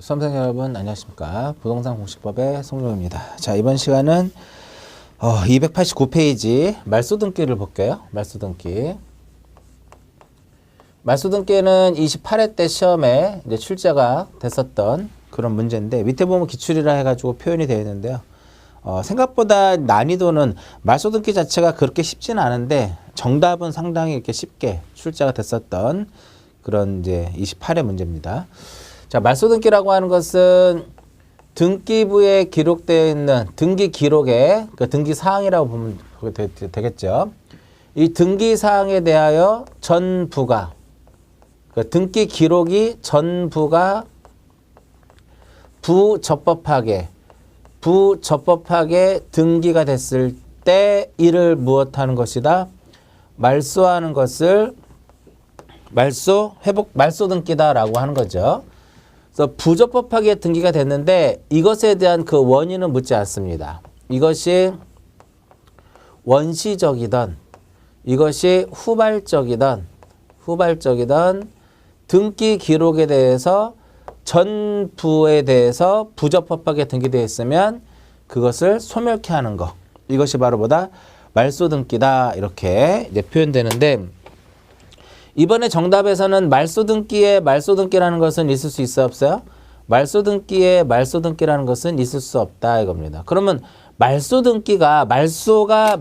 수험생 여러분 안녕하십니까. 부동산 공시법의 송룡입니다. 자, 이번 시간은 289페이지 말소등기를 볼게요. 말소등기. 말소등기는 28회 때 시험에 이제 출제가 됐었던 그런 문제인데 밑에 보면 기출이라 해가지고 표현이 되어 있는데요. 생각보다 난이도는 말소등기 자체가 그렇게 쉽지는 않은데 정답은 상당히 이렇게 쉽게 출제가 됐었던 그런 이제 28회 문제입니다. 자, 말소등기라고 하는 것은 등기부에 기록되어 있는 등기 기록에 그 등기 사항이라고 보면 되겠죠. 이 등기 사항에 대하여 전부가 그 등기 기록이 전부가 부적법하게 등기가 됐을 때 이를 무엇하는 것이다? 말소하는 것을 말소등기다라고 하는 거죠. 그래서 부적법하게 등기가 됐는데 이것에 대한 그 원인은 묻지 않습니다. 이것이 원시적이든 이것이 후발적이든 등기 기록에 대해서 전부에 대해서 부적법하게 등기되어 있으면 그것을 소멸케 하는 것. 이것이 바로 뭐다? 말소등기다. 이렇게 이제 표현되는데 이번에 정답에서는 말소등기라는 것은 있을 수 있어 없어요? 말소등기라는 것은 있을 수 없다 이겁니다. 그러면 말소가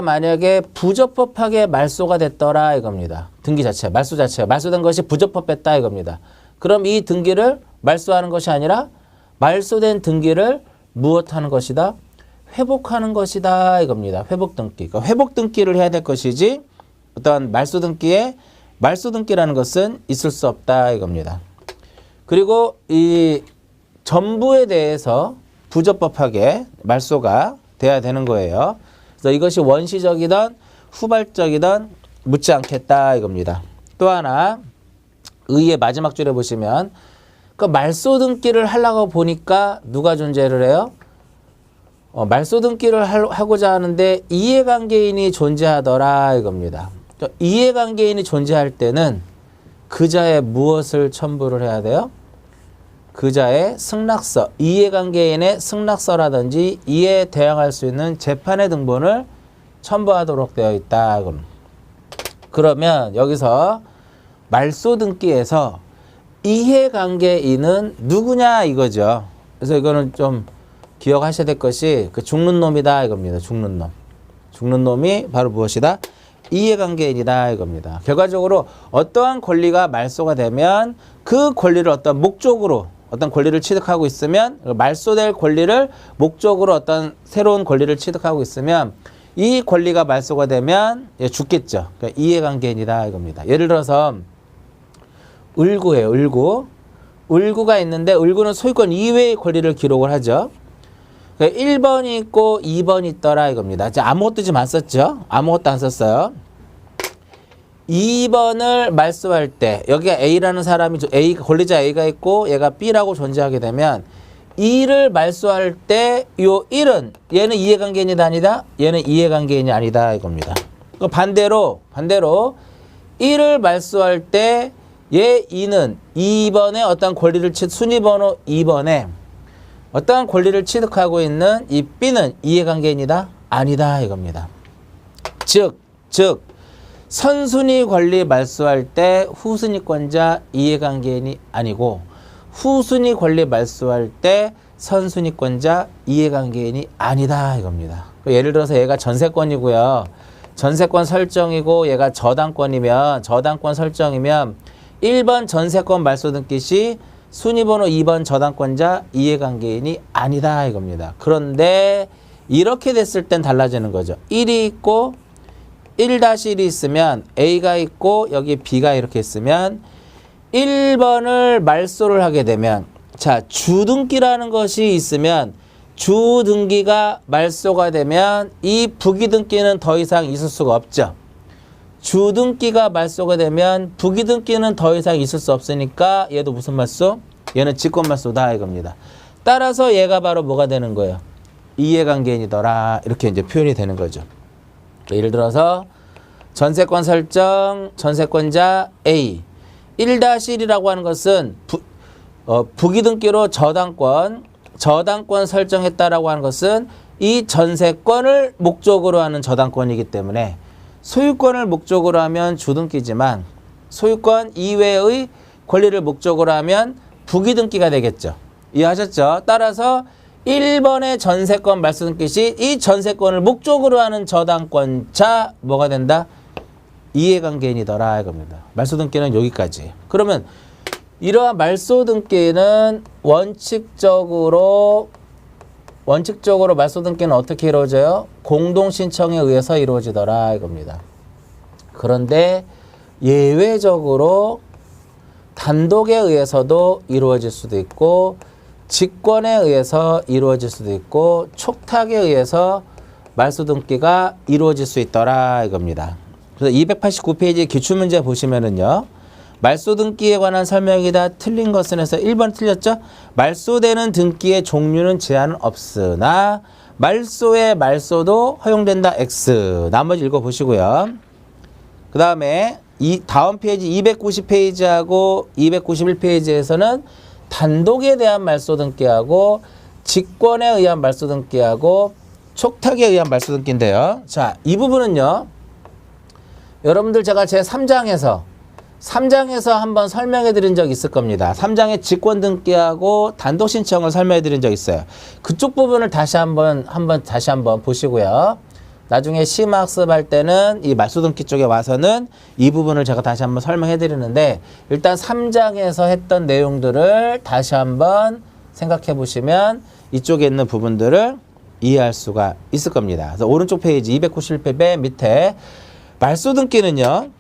만약에 부적법하게 말소가 됐더라 이겁니다. 등기 자체가 말소된 것이 부적법했다 이겁니다. 그럼 이 등기를 말소하는 것이 아니라 말소된 등기를 무엇하는 것이다? 회복하는 것이다 이겁니다. 회복등기. 그러니까 회복등기를 해야 될 것이지 어떤 말소등기라는 것은 있을 수 없다 이겁니다. 그리고 이 전부에 대해서 부적법하게 말소가 돼야 되는 거예요. 그래서 이것이 원시적이든 후발적이든 묻지 않겠다 이겁니다. 또 하나 의의 마지막 줄에 보시면 그 말소등기를 하려고 보니까 누가 존재를 해요? 말소등기를 하고자 하는데 이해관계인이 존재하더라 이겁니다. 그러니까 이해관계인이 존재할 때는 그자의 무엇을 첨부를 해야 돼요? 그자의 승낙서, 이해관계인의 승낙서라든지 이에 대항할 수 있는 재판의 등본을 첨부하도록 되어 있다. 그러면 여기서 말소등기에서 이해관계인은 누구냐 이거죠. 그래서 이거는 좀 기억하셔야 될 것이 그 죽는 놈이다 이겁니다. 죽는 놈이 바로 무엇이다? 이해관계인이다 이겁니다. 결과적으로 어떠한 권리가 말소가 되면 그 권리를 어떤 목적으로 어떤 권리를 취득하고 있으면 말소될 권리를 목적으로 어떤 새로운 권리를 취득하고 있으면 이 권리가 말소가 되면 죽겠죠. 그러니까 이해관계인이다 이겁니다. 예를 들어서 을구예요. 을구가 있는데 을구는 소유권 이외의 권리를 기록을 하죠. 1번이 있고 2번이 있더라 이겁니다. 아무것도 지금 안 썼죠? 아무것도 안 썼어요. 2번을 말소할 때 여기가 A라는 사람이 권리자 A가 있고 얘가 B라고 존재하게 되면 2를 말소할 때 요 1은 얘는 이해관계인이 아니다. 얘는 이해관계인이 아니다 이겁니다. 반대로 1을 말소할 때 얘 2는 2번에 어떤 권리를 순위번호 2번에 어떠한 권리를 취득하고 있는 이 B는 이해관계인이다? 아니다 이겁니다. 즉 선순위 권리 말소할 때 후순위권자 이해관계인이 아니고 후순위 권리 말소할 때 선순위권자 이해관계인이 아니다 이겁니다. 예를 들어서 얘가 전세권이고요. 전세권 설정이고 얘가 저당권 설정이면 1번 전세권 말소등기 시 순위번호 2번 저당권자 이해관계인이 아니다 이겁니다. 그런데 이렇게 됐을 땐 달라지는 거죠. 1이 있고 1-1이 있으면 A가 있고 여기 B가 이렇게 있으면 1번을 말소를 하게 되면 자 주등기라는 것이 있으면 주등기가 말소가 되면 이 부기등기는 더 이상 있을 수가 없죠. 주등기가 말소가 되면 부기등기는 더 이상 있을 수 없으니까 얘도 무슨 말소? 얘는 직권말소다 이겁니다. 따라서 얘가 바로 뭐가 되는 거예요? 이해관계인이더라 이렇게 이제 표현이 되는 거죠. 예를 들어서 전세권 설정 전세권자 A 1-1이라고 하는 것은 부기등기로 저당권 설정했다라고 하는 것은 이 전세권을 목적으로 하는 저당권이기 때문에 소유권을 목적으로 하면 주등기지만 소유권 이외의 권리를 목적으로 하면 부기등기가 되겠죠. 이해하셨죠? 따라서 1번의 전세권 말소등기 시 이 전세권을 목적으로 하는 저당권자 뭐가 된다? 이해관계인이더라 이겁니다. 말소등기는 여기까지. 그러면 이러한 말소등기는 원칙적으로 말소등기는 어떻게 이루어져요? 공동신청에 의해서 이루어지더라 이겁니다. 그런데 예외적으로 단독에 의해서도 이루어질 수도 있고 직권에 의해서 이루어질 수도 있고 촉탁에 의해서 말소등기가 이루어질 수 있더라 이겁니다. 그래서 289페이지 기출문제 보시면은요. 말소등기에 관한 설명이 다 틀린 것은 해서 1번 틀렸죠? 말소되는 등기의 종류는 제한은 없으나 말소의 말소도 허용된다 X. 나머지 읽어보시고요. 그 다음에 이 다음 페이지 290페이지하고 291페이지에서는 단독에 대한 말소등기하고 직권에 의한 말소등기하고 촉탁에 의한 말소등기인데요. 자, 이 부분은요. 여러분들 제가 제 3장에서 한번 설명해 드린 적 있을 겁니다. 3장의 직권 등기하고 단독 신청을 설명해 드린 적 있어요. 그쪽 부분을 다시 한번 보시고요. 나중에 시험학습할 때는 이 말소등기 쪽에 와서는 이 부분을 제가 다시 한번 설명해 드리는데 일단 3장에서 했던 내용들을 다시 한번 생각해 보시면 이쪽에 있는 부분들을 이해할 수가 있을 겁니다. 그래서 오른쪽 페이지 291페이지 밑에 말소등기는요.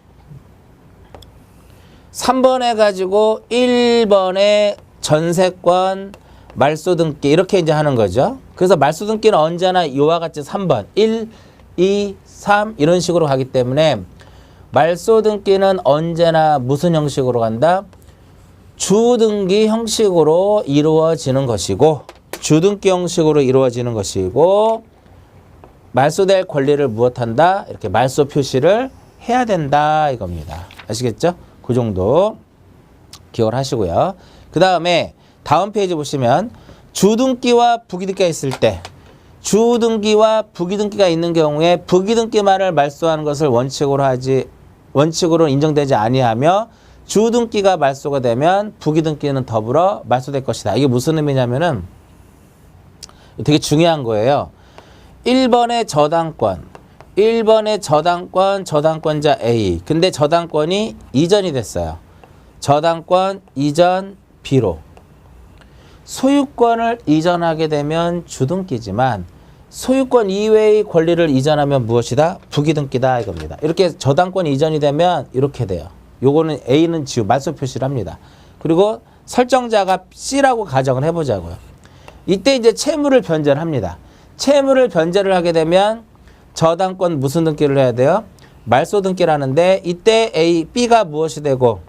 3번 해가지고 1번에 전세권 말소등기 이렇게 이제 하는 거죠. 그래서 말소등기는 언제나 이와 같이 3번 1, 2, 3 이런 식으로 가기 때문에 말소등기는 언제나 무슨 형식으로 간다? 주등기 형식으로 이루어지는 것이고 주등기 형식으로 이루어지는 것이고 말소될 권리를 무엇한다? 이렇게 말소 표시를 해야 된다 이겁니다. 아시겠죠? 그 정도 기억을 하시고요. 그 다음에 다음 페이지 보시면 주등기와 부기등기가 있을 때 주등기와 부기등기가 있는 경우에 부기등기만을 말소하는 것을 원칙으로 인정되지 아니하며 주등기가 말소가 되면 부기등기는 더불어 말소될 것이다. 이게 무슨 의미냐면은 되게 중요한 거예요. 1번의 저당권자 A. 근데 저당권이 이전이 됐어요. 저당권 이전 B로. 소유권을 이전하게 되면 주등기지만 소유권 이외의 권리를 이전하면 무엇이다? 부기등기다 이겁니다. 이렇게 저당권 이전이 되면 이렇게 돼요. 요거는 A는 지우 말소 표시를 합니다. 그리고 설정자가 C라고 가정을 해보자고요. 이때 이제 채무를 변제를 합니다. 채무를 변제를 하게 되면 저당권 무슨 등기를 해야 돼요? 말소 등기를 하는데 이때 A, B가 무엇이 되고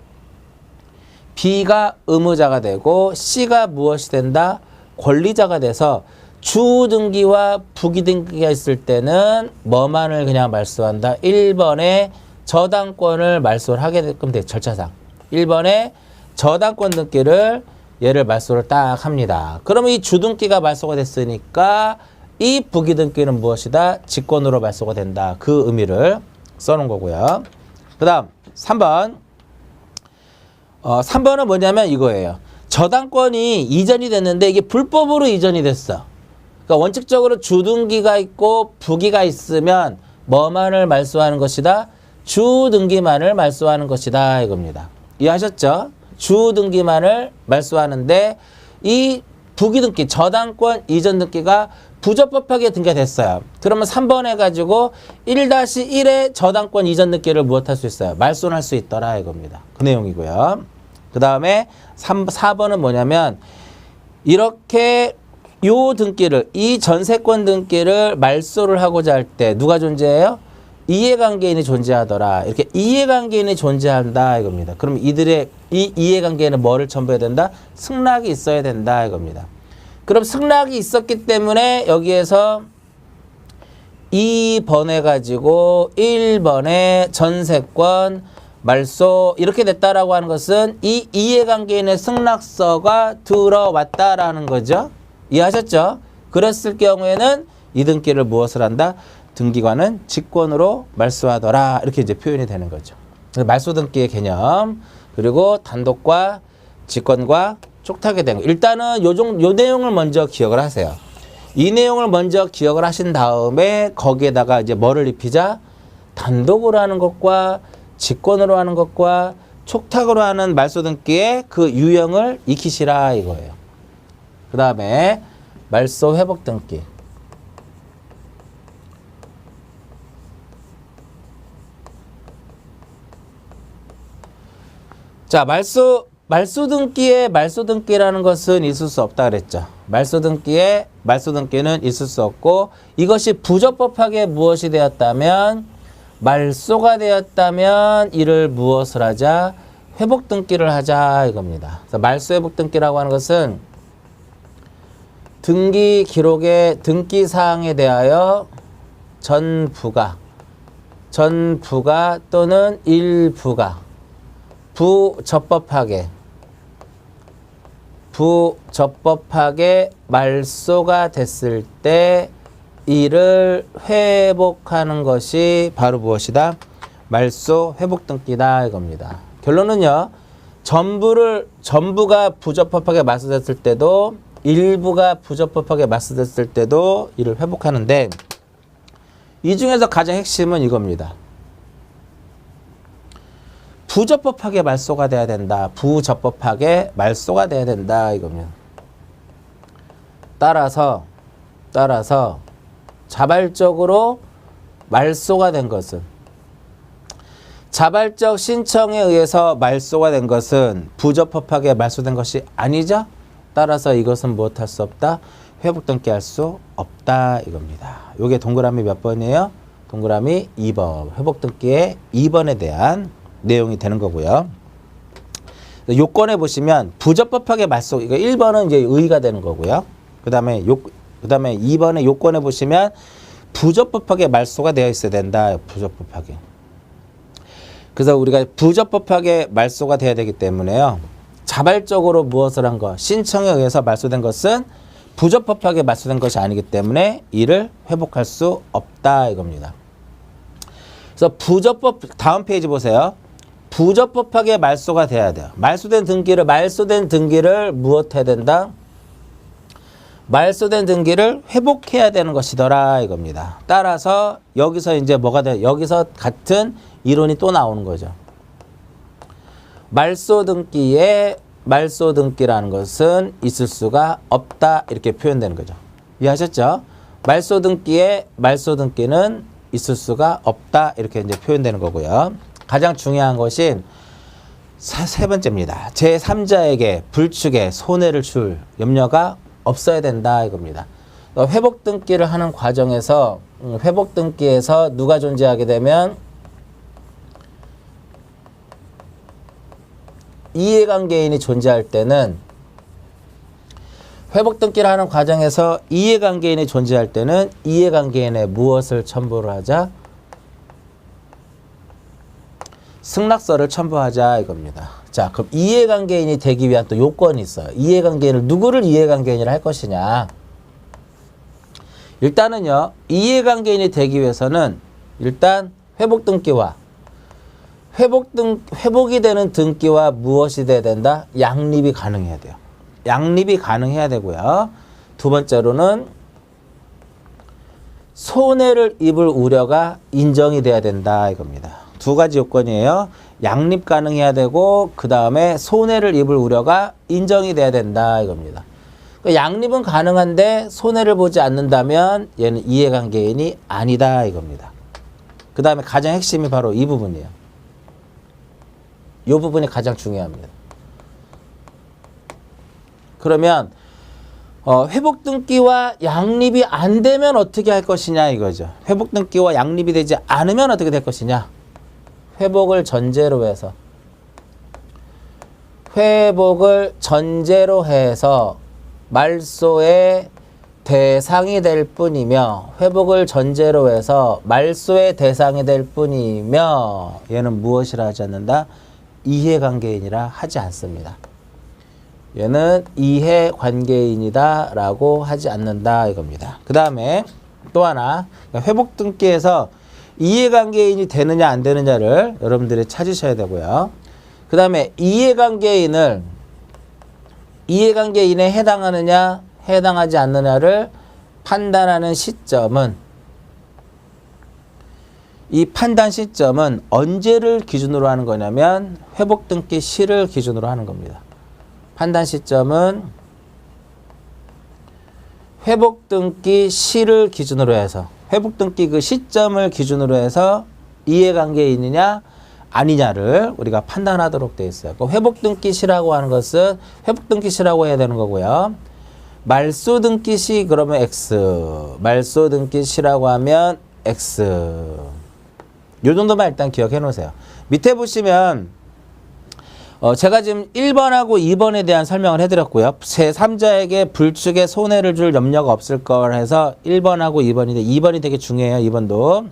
B가 의무자가 되고 C가 무엇이 된다? 권리자가 돼서 주등기와 부기등기가 있을 때는 뭐만을 그냥 말소한다? 1번에 저당권을 말소를 하게 되면 돼요. 절차상. 1번에 저당권 등기를 얘를 말소를 딱 합니다. 그러면 이 주등기가 말소가 됐으니까 이 부기등기는 무엇이다? 직권으로 말소가 된다. 그 의미를 써놓은 거고요. 그 다음 3번. 3번은 뭐냐면 이거예요. 저당권이 이전이 됐는데 이게 불법으로 이전이 됐어. 그러니까 원칙적으로 주등기가 있고 부기가 있으면 뭐만을 말소하는 것이다? 주등기만을 말소하는 것이다 이겁니다. 이해하셨죠? 주등기만을 말소하는데 이 부기등기, 저당권 이전 등기가 부적법하게 등기가 됐어요. 그러면 3번 해가지고 1-1의 저당권 이전 등기를 무엇할 수 있어요? 말소할 수 있더라 이겁니다. 그 내용이고요. 그 다음에 4번은 뭐냐면 이렇게 요 등기를, 이 전세권 등기를 말소를 하고자 할 때 누가 존재해요? 이해관계인이 존재하더라. 이렇게 이해관계인이 존재한다 이겁니다. 그럼 이들의 이 이해관계에는 뭐를 첨부해야 된다? 승낙이 있어야 된다 이겁니다. 그럼 승낙이 있었기 때문에 여기에서 2번 해가지고 1번에 전세권 말소 이렇게 됐다라고 하는 것은 이 이해관계인의 승낙서가 들어왔다라는 거죠. 이해하셨죠? 그랬을 경우에는 이 등기를 무엇을 한다? 등기관은 직권으로 말소하더라. 이렇게 이제 표현이 되는 거죠. 말소 등기의 개념, 그리고 단독과 직권과 촉탁에 대한 거. 일단은 요 내용을 먼저 기억을 하세요. 이 내용을 먼저 기억을 하신 다음에 거기에다가 이제 뭐를 입히자? 단독으로 하는 것과 직권으로 하는 것과 촉탁으로 하는 말소 등기의 그 유형을 익히시라 이거예요. 그 다음에 말소 회복 등기. 자, 말소 등기라는 것은 있을 수 없다 그랬죠. 말소 등기는 있을 수 없고, 이것이 부적법하게 무엇이 되었다면, 말소가 되었다면 이를 무엇을 하자? 회복 등기를 하자 이겁니다. 그래서 말소 회복 등기라고 하는 것은 등기 기록의 등기 사항에 대하여 전부가 또는 일부가 부적법하게 말소가 됐을 때 이를 회복하는 것이 바로 무엇이다? 말소 회복 등기다 이겁니다. 결론은요. 전부가 부적법하게 말소됐을 때도 일부가 부적법하게 말소됐을 때도 이를 회복하는데, 이 중에서 가장 핵심은 이겁니다. 부적법하게 말소가 돼야 된다. 부적법하게 말소가 돼야 된다 이겁니다. 따라서 자발적으로 말소가 된 것은, 자발적 신청에 의해서 말소가 된 것은 부적법하게 말소된 것이 아니죠. 따라서 이것은 무엇할 수 없다? 회복 등기할 수 없다 이겁니다. 이게 동그라미 몇 번이에요? 동그라미 2번. 회복 등기의 2번에 대한 내용이 되는 거고요. 요건에 보시면 부적법하게 말소, 이거 1번은 이제 의의가 되는 거고요. 그 다음에 2번의 요건에 보시면 부적법하게 말소가 되어 있어야 된다. 부적법하게. 그래서 우리가 부적법하게 말소가 돼야 되기 때문에요. 자발적으로 무엇을 한 것, 신청에 의해서 말소된 것은 부적법하게 말소된 것이 아니기 때문에 이를 회복할 수 없다 이겁니다. 그래서 다음 페이지 보세요. 부적법하게 말소가 돼야 돼요. 말소된 등기를 무엇해야 된다? 말소된 등기를 회복해야 되는 것이더라 이겁니다. 따라서 여기서 이제 뭐가 돼요? 여기서 같은 이론이 또 나오는 거죠. 말소 등기라는 것은 있을 수가 없다 이렇게 표현되는 거죠. 이해하셨죠? 말소 등기는 있을 수가 없다 이렇게 이제 표현되는 거고요. 가장 중요한 것이 세 번째입니다. 제3자에게 불축에 손해를 줄 염려가 없어야 된다 이겁니다. 회복 등기를 하는 과정에서 회복 등기에서 누가 존재하게 되면 이해관계인이 존재할 때는, 회복 등기를 하는 과정에서 이해관계인이 존재할 때는 이해관계인에 무엇을 첨부를 하자? 승낙서를 첨부하자 이겁니다. 자, 그럼 이해관계인이 되기 위한 또 요건이 있어요. 누구를 이해관계인이라 할 것이냐? 일단은요, 이해관계인이 되기 위해서는 일단 회복이 되는 등기와 무엇이 돼야 된다? 양립이 가능해야 돼요. 양립이 가능해야 되고요. 두 번째로는 손해를 입을 우려가 인정이 돼야 된다 이겁니다. 두 가지 요건이에요. 양립 가능해야 되고, 그 다음에 손해를 입을 우려가 인정이 돼야 된다 이겁니다. 양립은 가능한데 손해를 보지 않는다면 얘는 이해관계인이 아니다 이겁니다. 그 다음에 가장 핵심이 바로 이 부분이에요. 이 부분이 가장 중요합니다. 그러면 회복 등기와 양립이 안 되면 어떻게 할 것이냐 이거죠. 회복 등기와 양립이 되지 않으면 어떻게 될 것이냐. 회복을 전제로 해서 말소의 대상이 될 뿐이며 회복을 전제로 해서 말소의 대상이 될 뿐이며 얘는 무엇이라 하지 않는다? 이해관계인이라 하지 않습니다. 얘는 이해관계인이다 라고 하지 않는다 이겁니다. 그 다음에 또 하나 회복등기에서 이해관계인이 되느냐 안 되느냐를 여러분들이 찾으셔야 되고요. 그 다음에 이해관계인에 해당하느냐 해당하지 않느냐를 판단하는 시점은 이 판단 시점은 언제를 기준으로 하는 거냐면 회복등기 시를 기준으로 하는 겁니다. 판단 시점은 회복등기 시를 기준으로 해서 회복등기 그 시점을 기준으로 해서 이해관계인이냐 아니냐를 우리가 판단하도록 되어 있어요. 회복등기 시라고 하는 것은 회복등기 시라고 해야 되는 거고요. 말소등기 시 그러면 X, 말소등기 시라고 하면 X. 요 정도만 일단 기억해 놓으세요. 밑에 보시면 제가 지금 1번하고 2번에 대한 설명을 해드렸고요. 제3자에게 불축에 손해를 줄 염려가 없을 걸 해서 1번하고 2번인데 2번이 되게 중요해요. 2번도.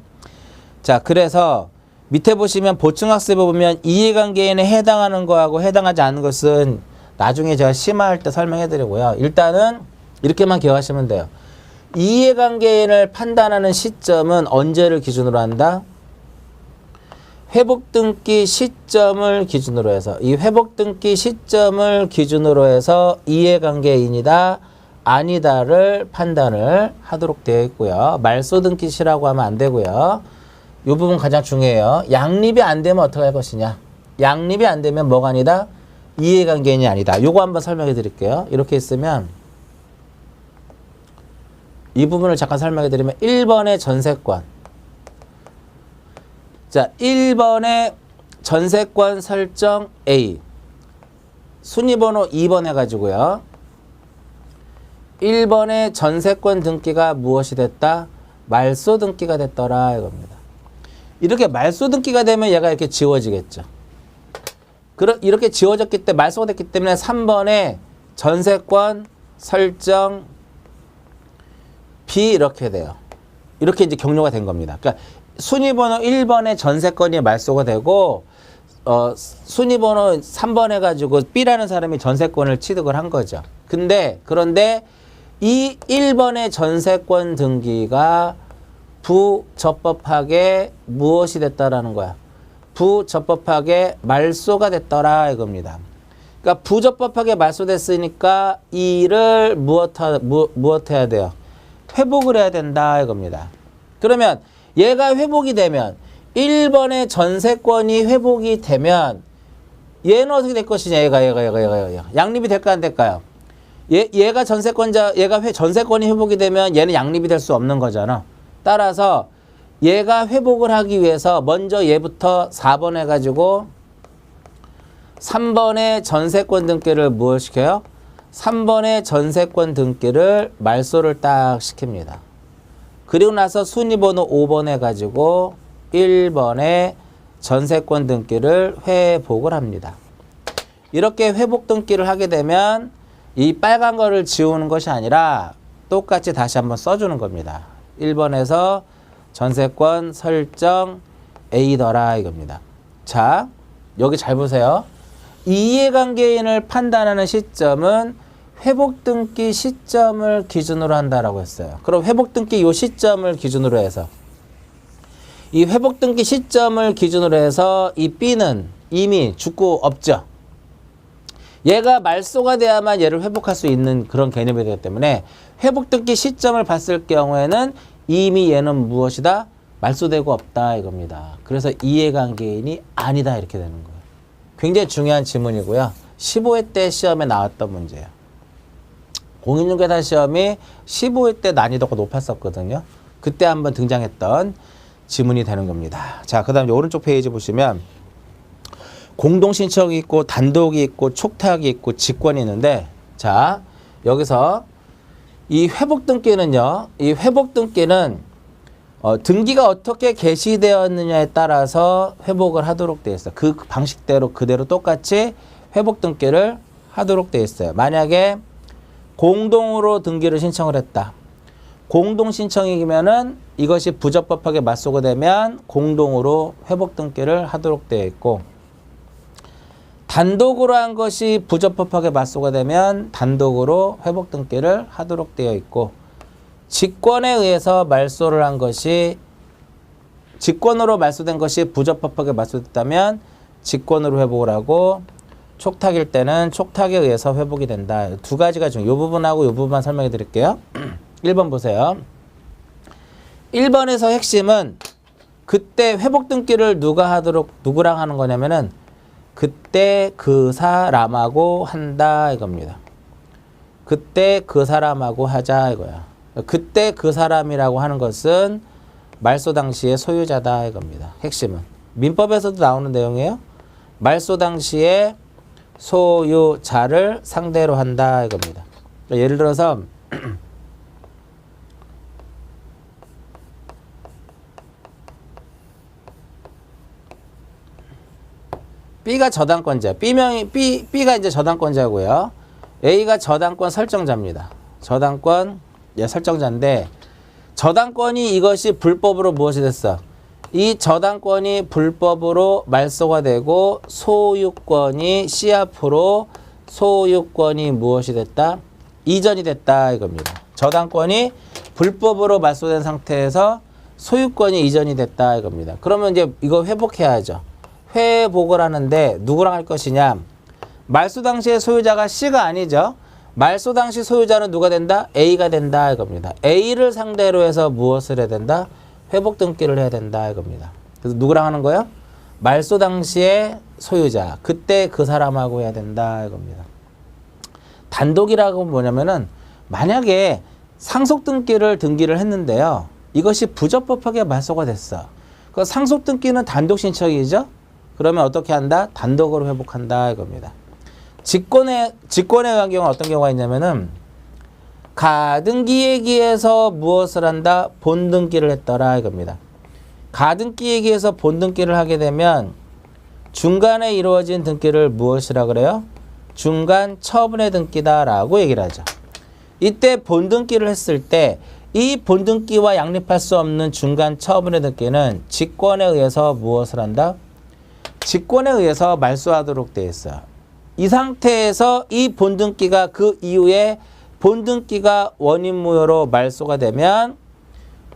자, 그래서 밑에 보시면 보충학습에 보면 이해관계인에 해당하는 거하고 해당하지 않는 것은 나중에 제가 심화할 때 설명해드리고요. 일단은 이렇게만 기억하시면 돼요. 이해관계인을 판단하는 시점은 언제를 기준으로 한다? 회복등기 시점을 기준으로 해서 이 회복등기 시점을 기준으로 해서 이해관계인이다 아니다를 판단을 하도록 되어 있고요. 말소등기 시라고 하면 안 되고요. 이 부분 가장 중요해요. 양립이 안 되면 어떻게 할 것이냐. 양립이 안 되면 뭐가 아니다? 이해관계인이 아니다. 요거 한번 설명해 드릴게요. 이렇게 있으면 이 부분을 잠깐 설명해 드리면 1번의 전세권. 자, 1번의 전세권 설정 A. 순위번호 2번 해가지고요. 1번의 전세권 등기가 무엇이 됐다? 말소 등기가 됐더라 이겁니다. 이렇게 말소 등기가 되면 얘가 이렇게 지워지겠죠. 이렇게 지워졌기 때문에 말소가 됐기 때문에 3번에 전세권 설정 B 이렇게 돼요. 이렇게 이제 격려가 된 겁니다. 그러니까 순위번호 1번에 전세권이 말소가 되고 순위번호 3번 해가지고 B라는 사람이 전세권을 취득을 한 거죠. 그런데 이 1번의 전세권 등기가 부적법하게 무엇이 됐다라는 거야? 부적법하게 말소가 됐더라 이겁니다. 그러니까 부적법하게 말소됐으니까 이를 무엇 해야 돼요? 회복을 해야 된다 이겁니다. 그러면 얘가 회복이 되면 1번의 전세권이 회복이 되면 얘는 어떻게 될 것이냐? 얘가 양립이 될까 안 될까요? 얘가 전세권이 회복이 되면 얘는 양립이 될 수 없는 거잖아. 따라서 얘가 회복을 하기 위해서 먼저 얘부터 4번 해가지고 3번의 전세권 등기를 무엇 시켜요? 3번의 전세권 등기를 말소를 딱 시킵니다. 그리고 나서 순위번호 5번 해가지고 1번의 전세권 등기를 회복을 합니다. 이렇게 회복 등기를 하게 되면 이 빨간 거를 지우는 것이 아니라 똑같이 다시 한번 써주는 겁니다. 1번에서 전세권 설정 A더라 이겁니다. 자, 여기 잘 보세요. 이해관계인을 판단하는 시점은 회복등기 시점을 기준으로 한다라고 했어요. 그럼 회복등기 요 시점을 기준으로 해서 이 회복등기 시점을 기준으로 해서 이 B는 이미 죽고 없죠. 얘가 말소가 돼야만 얘를 회복할 수 있는 그런 개념이 되기 때문에 회복등기 시점을 봤을 경우에는 이미 얘는 무엇이다? 말소되고 없다 이겁니다. 그래서 이해관계인이 아니다 이렇게 되는 거예요. 굉장히 중요한 지문이고요. 15회 때 시험에 나왔던 문제예요. 공인중개사 시험이 15회 때 난이도가 높았었거든요. 그때 한번 등장했던 지문이 되는 겁니다. 자, 그 다음에 오른쪽 페이지 보시면 공동신청이 있고 단독이 있고 촉탁이 있고 직권이 있는데, 자, 여기서 이 회복등기는요, 이 회복등기는 등기가 어떻게 개시되었느냐에 따라서 회복을 하도록 되어 있어요. 그 방식대로 그대로 똑같이 회복등기를 하도록 되어 있어요. 만약에 공동으로 등기를 신청을 했다. 공동 신청이면은 이것이 부적법하게 맞서게 되면 공동으로 회복 등기를 하도록 되어 있고, 단독으로 한 것이 부적법하게 맞서게 되면 단독으로 회복 등기를 하도록 되어 있고, 직권에 의해서 말소를 한 것이, 직권으로 말소된 것이 부적법하게 말소됐다면 직권으로 회복을 하고, 촉탁일 때는 촉탁에 의해서 회복이 된다. 두 가지가 중, 이 부분하고 이 부분만 설명해 드릴게요. 1번 보세요. 1번에서 핵심은 그때 회복 등기를 누구랑 하는 거냐면은 그때 그 사람하고 한다 이겁니다. 그때 그 사람하고 하자 이거야. 그때 그 사람이라고 하는 것은 말소 당시의 소유자다 이겁니다. 핵심은. 민법에서도 나오는 내용이에요. 말소 당시에 소유자를 상대로 한다 이겁니다. 예를 들어서 B가 저당권자, B가 이제 저당권자고요. A가 저당권 설정자입니다. 저당권 설정자인데, 저당권이 이것이 불법으로 무엇이 됐어? 이 저당권이 불법으로 말소가 되고 소유권이 C 앞으로 소유권이 무엇이 됐다? 이전이 됐다 이겁니다. 저당권이 불법으로 말소된 상태에서 소유권이 이전이 됐다 이겁니다. 그러면 이제 이거 회복해야죠. 회복을 하는데 누구랑 할 것이냐? 말소 당시의 소유자가 C가 아니죠. 말소 당시 소유자는 누가 된다? A가 된다 이겁니다. A를 상대로 해서 무엇을 해야 된다? 회복 등기를 해야 된다 이겁니다. 그래서 누구랑 하는 거예요? 말소 당시의 소유자, 그때 그 사람하고 해야 된다 이겁니다. 단독이라고 뭐냐면은 만약에 상속 등기를 했는데요. 이것이 부적법하게 말소가 됐어. 그 상속 등기는 단독 신청이죠. 그러면 어떻게 한다? 단독으로 회복한다 이겁니다. 직권에 의한 경우는 어떤 경우가 있냐면은 가등기에 기해서 무엇을 한다? 본등기를 했더라 이겁니다. 가등기에 기해서 본등기를 하게 되면 중간에 이루어진 등기를 무엇이라 그래요? 중간 처분의 등기다라고 얘기를 하죠. 이때 본등기를 했을 때 이 본등기와 양립할 수 없는 중간 처분의 등기는 직권에 의해서 무엇을 한다? 직권에 의해서 말소하도록 되어 있어요. 이 상태에서 이 본등기가 그 이후에 본등기가 원인무효로 말소가 되면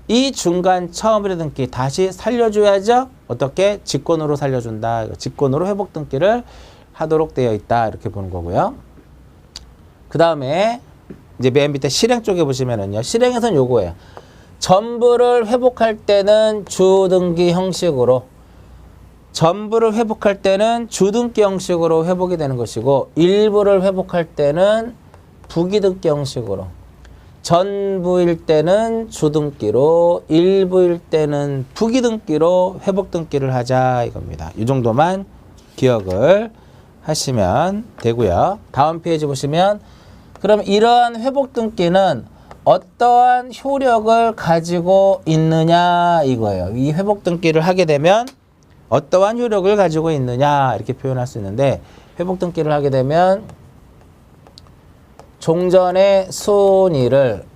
이 중간 처분의 등기 다시 살려줘야죠. 어떻게? 직권으로 살려준다. 직권으로 회복 등기를 하도록 되어 있다. 이렇게 보는 거고요. 그 다음에 이제 맨 밑에 실행 쪽에 보시면은요. 실행에서는 요거예요. 전부를 회복할 때는 주등기 형식으로, 전부를 회복할 때는 주등기 형식으로 회복이 되는 것이고, 일부를 회복할 때는 부기등기 형식으로, 전부일 때는 주등기로, 일부일 때는 부기등기로 회복 등기를 하자 이겁니다. 이 정도만 기억을 하시면 되고요. 다음 페이지 보시면, 그럼 이러한 회복 등기는 어떠한 효력을 가지고 있느냐 이거예요. 이 회복 등기를 하게 되면 어떠한 효력을 가지고 있느냐 이렇게 표현할 수 있는데, 회복 등기를 하게 되면 종전의 순위를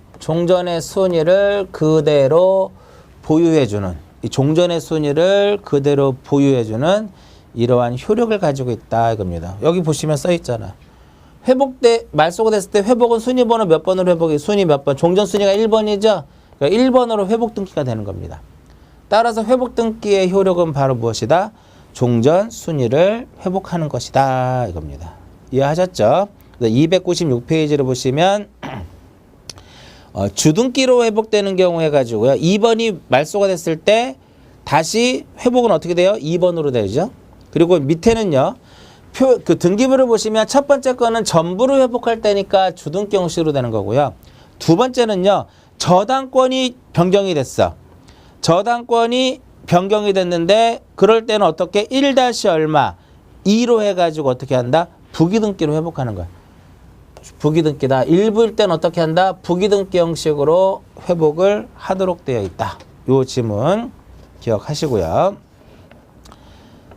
그대로 보유해주는, 이 종전의 순위를 그대로 보유해주는 이러한 효력을 가지고 있다 이겁니다. 여기 보시면 써 있잖아. 말소가 됐을 때 회복은 순위번호 몇 번으로 회복이, 순위 몇 번, 종전 순위가 1번이죠. 그러니까 1번으로 회복 등기가 되는 겁니다. 따라서 회복 등기의 효력은 바로 무엇이다? 종전 순위를 회복하는 것이다 이겁니다. 이해하셨죠? 296페이지를 보시면 주등기로 회복되는 경우 해가지고요. 2번이 말소가 됐을 때 다시 회복은 어떻게 돼요? 2번으로 되죠. 그리고 밑에는요. 그 등기부를 보시면 첫 번째 거는 전부를 회복할 때니까 주등기 형식으로 되는 거고요. 두 번째는요. 저당권이 변경이 됐어. 저당권이 변경이 됐는데 그럴 때는 어떻게 1 얼마 2로 해가지고 어떻게 한다? 부기등기로 회복하는 거야. 부기등기다. 일부일 때는 어떻게 한다? 부기등기 형식으로 회복을 하도록 되어 있다. 요 지문 기억하시고요.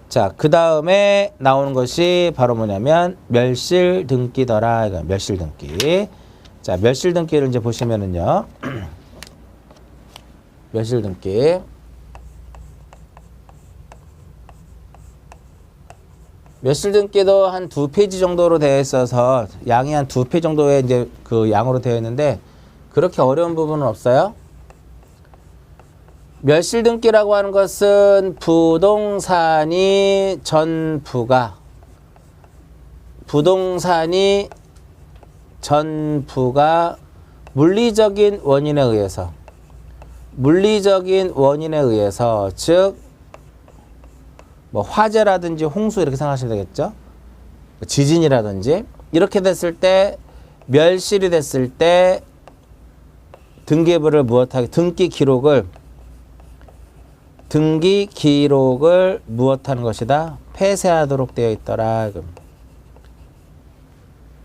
자, 그 다음에 나오는 것이 바로 뭐냐면 멸실등기더라. 멸실등기. 자, 멸실등기를 이제 보시면은요. 멸실 등기. 멸실 등기도 한 2페이지 정도로 되어 있어서 양이 한 2페이지 정도의 이제 그 양으로 되어 있는데 그렇게 어려운 부분은 없어요. 멸실 등기라고 하는 것은 부동산이 전부가 물리적인 원인에 의해서 즉 뭐 화재라든지 홍수 이렇게 생각하시면 되겠죠. 지진이라든지 이렇게 됐을 때 멸실이 됐을 때 등기부를 무엇하게 등기 기록을 무엇하는 것이다? 폐쇄하도록 되어 있더라.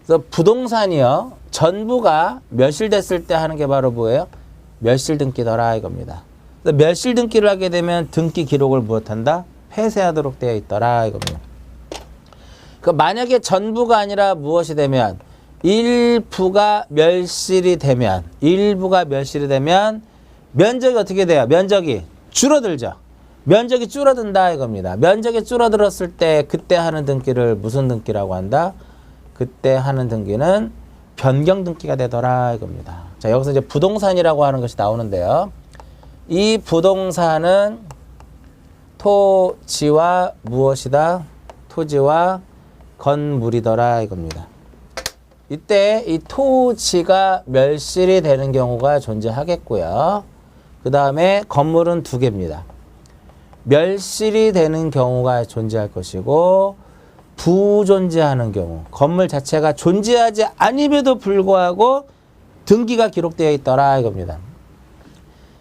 그래서 부동산이요 전부가 멸실됐을 때 하는 게 바로 뭐예요? 멸실 등기더라 이겁니다. 그래서 멸실 등기를 하게 되면 등기 기록을 무엇한다? 폐쇄하도록 되어 있더라 이겁니다. 그 만약에 전부가 아니라 무엇이 되면 일부가 멸실이 되면 면적이 어떻게 돼요? 면적이 줄어들죠. 면적이 줄어든다 이겁니다. 면적이 줄어들었을 때 그때 하는 등기를 무슨 등기라고 한다? 그때 하는 등기는 변경 등기가 되더라 이겁니다. 자, 여기서 이제 부동산이라고 하는 것이 나오는데요. 이 부동산은 토지와 무엇이다? 토지와 건물이더라 이겁니다. 이때 이 토지가 멸실이 되는 경우가 존재하겠고요. 그 다음에 건물은 2개입니다. 멸실이 되는 경우가 존재할 것이고 부존재하는 경우 건물 자체가 존재하지 않음에도 불구하고 등기가 기록되어 있더라 이겁니다.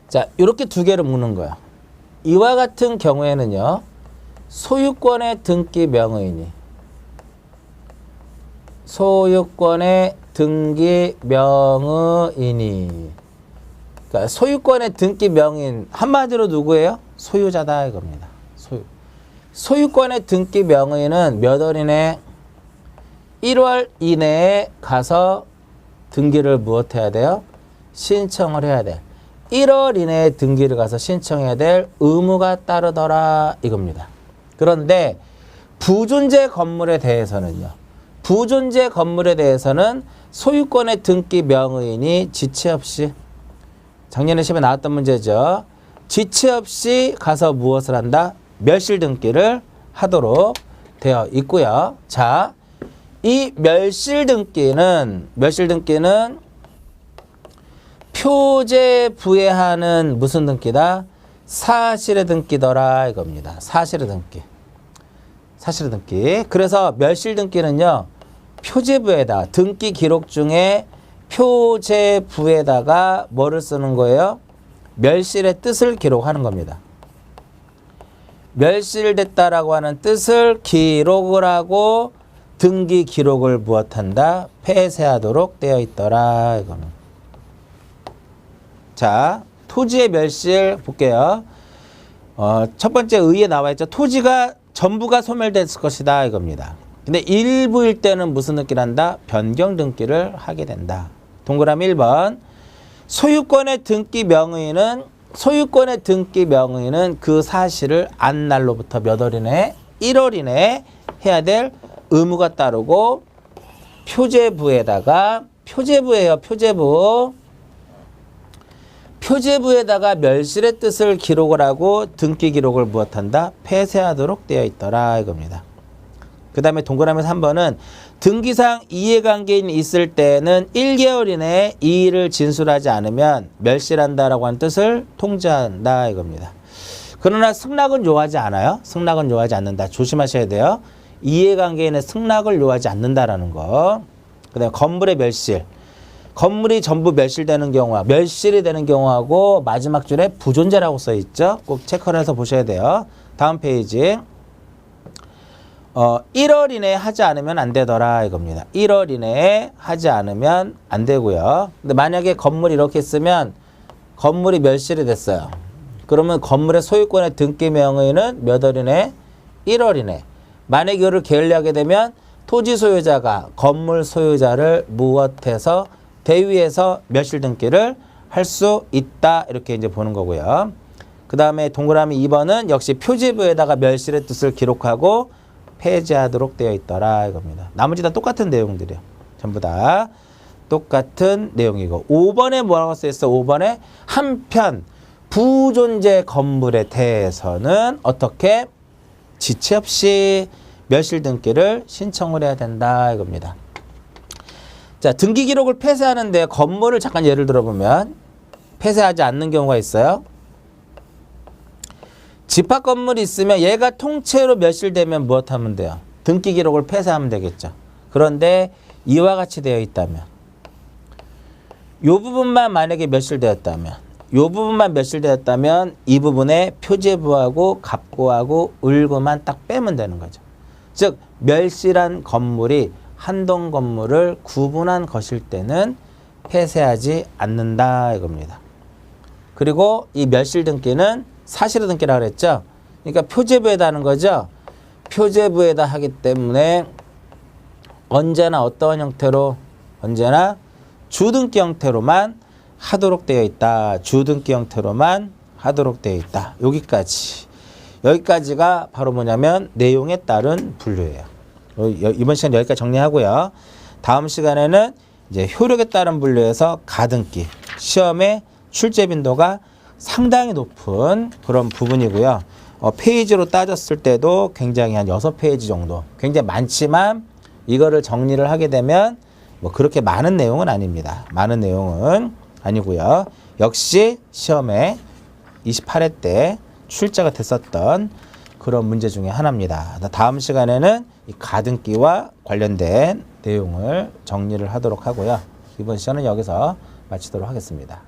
자, 이렇게 2개를 묶는 거예요. 이와 같은 경우에는요. 소유권의 등기 명의인이 그러니까 소유권의 등기 명의인 한마디로 누구예요? 소유자다 이겁니다. 소유권의 등기 명의인은 몇 월 이내? 1월 이내에 가서 등기를 무엇해야 돼요? 신청을 해야 돼. 1월 이내에 등기를 가서 신청해야 될 의무가 따르더라 이겁니다. 그런데 부존재 건물에 대해서는 소유권의 등기 명의인이 지체 없이 작년에 시험에 나왔던 문제죠. 지체 없이 가서 무엇을 한다? 멸실 등기를 하도록 되어 있고요. 자, 이 멸실 등기는 표제부에 무슨 등기다? 사실의 등기더라 이겁니다. 사실의 등기. 그래서 멸실 등기는요. 표제부에다 등기 기록 중에 표제부에다가 뭐를 쓰는 거예요? 멸실의 뜻을 기록하는 겁니다. 멸실됐다라고 하는 뜻을 기록을 하고 등기 기록을 무엇한다? 폐쇄하도록 되어 있더라 이겁니다. 자, 토지의 멸실 볼게요. 첫 번째 의에 나와 있죠. 토지가 전부가 소멸됐을 것이다 이겁니다. 근데 일부일 때는 무슨 등기를 한다? 변경 등기를 하게 된다. 동그라미 1번. 소유권의 등기 명의는 그 사실을 안 날로부터 몇 월 이내? 1월 이내에 해야 될 의무가 따르고 표제부에다가 멸실의 뜻을 기록을 하고 등기 기록을 무엇한다? 폐쇄하도록 되어 있더라 이겁니다. 그 다음에 동그라미 3번은 등기상 이해관계인이 있을 때는 1개월 이내에 이 일을 진술하지 않으면 멸실한다라고 하는 뜻을 통지한다 이겁니다. 그러나 승낙은 요하지 않아요. 승낙은 요하지 않는다. 조심하셔야 돼요. 이해관계인의 승낙을 요하지 않는다라는 거. 그 다음에 건물의 멸실. 건물이 전부 멸실이 되는 경우하고 마지막 줄에 부존재라고 써 있죠. 꼭 체크를 해서 보셔야 돼요. 다음 페이지. 1월 이내에 하지 않으면 안 되더라 이겁니다. 1월 이내에 하지 않으면 안 되고요. 근데 만약에 건물이 이렇게 쓰면 건물이 멸실이 됐어요. 그러면 건물의 소유권의 등기 명의는 몇 월 이내? 1월 이내. 만약에 이거를 게을리하게 되면 토지 소유자가 건물 소유자를 무엇해서 대위에서 멸실 등기를 할 수 있다. 이렇게 이제 보는 거고요. 그 다음에 동그라미 2번은 역시 표지부에다가 멸실의 뜻을 기록하고 폐지하도록 되어 있더라 이겁니다. 나머지 다 똑같은 내용들이요. 전부 다 똑같은 내용이고 5번에 뭐라고 써있어? 5번에 한편 부존재 건물에 대해서는 어떻게 지체 없이 멸실 등기를 신청을 해야 된다 이겁니다. 자, 등기 기록을 폐쇄하는데 건물을 잠깐 예를 들어보면 폐쇄하지 않는 경우가 있어요. 집합 건물이 있으면 얘가 통째로 멸실되면 무엇하면 돼요? 등기 기록을 폐쇄하면 되겠죠. 그런데 이와 같이 되어 있다면 이 부분만 만약에 멸실되었다면 이 부분에 표제부하고 갑구하고 을구만 딱 빼면 되는 거죠. 즉 멸실한 건물이 한동 건물을 구분한 것일 때는 폐쇄하지 않는다 이겁니다. 그리고 이 멸실 등기는 사실의 등기라고 그랬죠. 그러니까 표제부에다 하는 거죠. 표제부에다 하기 때문에 언제나 어떠한 형태로 언제나 주등기 형태로만 하도록 되어 있다. 주등기 형태로만 하도록 되어 있다. 여기까지가 바로 뭐냐면 내용에 따른 분류예요. 이번 시간 여기까지 정리하고요. 다음 시간에는 이제 효력에 따른 분류에서 가등기 시험의 출제 빈도가 상당히 높은 그런 부분이고요. 페이지로 따졌을 때도 굉장히 한 6페이지 정도 굉장히 많지만 이거를 정리를 하게 되면 뭐 그렇게 많은 내용은 아닙니다. 많은 내용은 아니고요. 역시 시험에 28회 때 출제가 됐었던 그런 문제 중에 하나입니다. 다음 시간에는 이 가등기와 관련된 내용을 정리를 하도록 하고요. 이번 시간은 여기서 마치도록 하겠습니다.